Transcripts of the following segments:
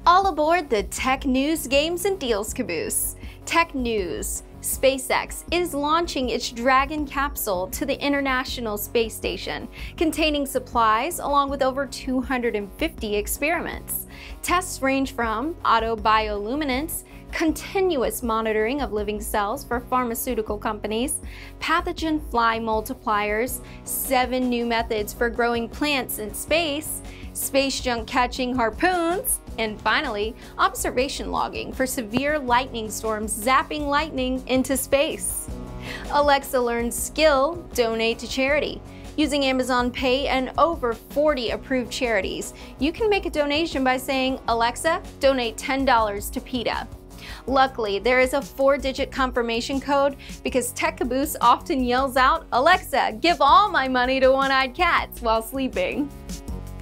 All aboard the Tech News, Games, and Deals caboose. Tech News. SpaceX is launching its Dragon capsule to the International Space Station, containing supplies along with over 250 experiments. Tests range from autobioluminescence, continuous monitoring of living cells for pharmaceutical companies, pathogen fly multipliers, 7 new methods for growing plants in space, space junk catching harpoons, and finally, observation logging for severe lightning storms zapping lightning into space. Alexa learns skill, donate to charity. Using Amazon Pay and over 40 approved charities, you can make a donation by saying, "Alexa, donate $10 to PETA." Luckily, there is a 4-digit confirmation code because TechCaboose often yells out, "Alexa, give all my money to one-eyed cats" while sleeping.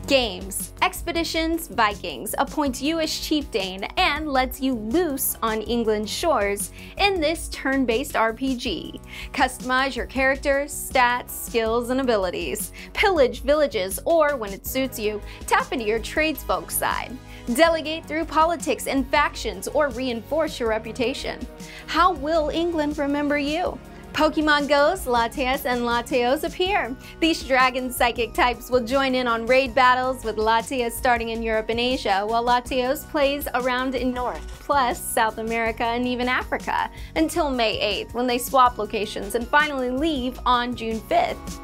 Games.Expeditions Vikings appoints you as chieftain and lets you loose on England's shores in this turn-based RPG. Customize your characters, stats, skills, and abilities. Pillage villages, or when it suits you, tap into your tradesfolk side. Delegate through politics and factions or reinforce your reputation. How will England remember you? Pokemon Go's Latias and Latios appear. These dragon psychic types will join in on raid battles, with Latias starting in Europe and Asia, while Latios plays around in North, plus South America and even Africa, until May 8th, when they swap locations and finally leave on June 5th.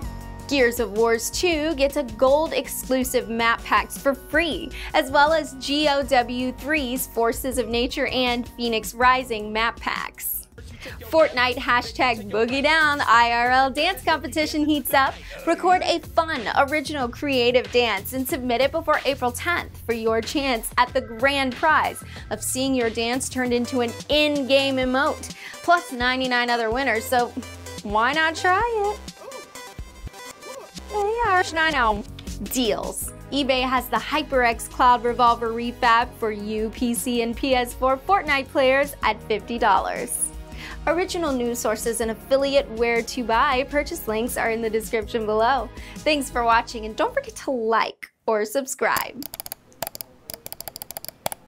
Gears of Wars 2 gets a gold exclusive map packs for free, as well as GOW3's Forces of Nature and Phoenix Rising map packs. Fortnite #Boogiedown IRL dance competition heats up. Record a fun, original, creative dance and submit it before April 10th for your chance at the grand prize of seeing your dance turned into an in-game emote, plus 99 other winners, so why not try it? Deals. eBay has the HyperX Cloud Revolver refab for you PC and PS4 Fortnite players at $50. Original news sources and affiliate where to buy purchase links are in the description below. Thanks for watching, and don't forget to like or subscribe.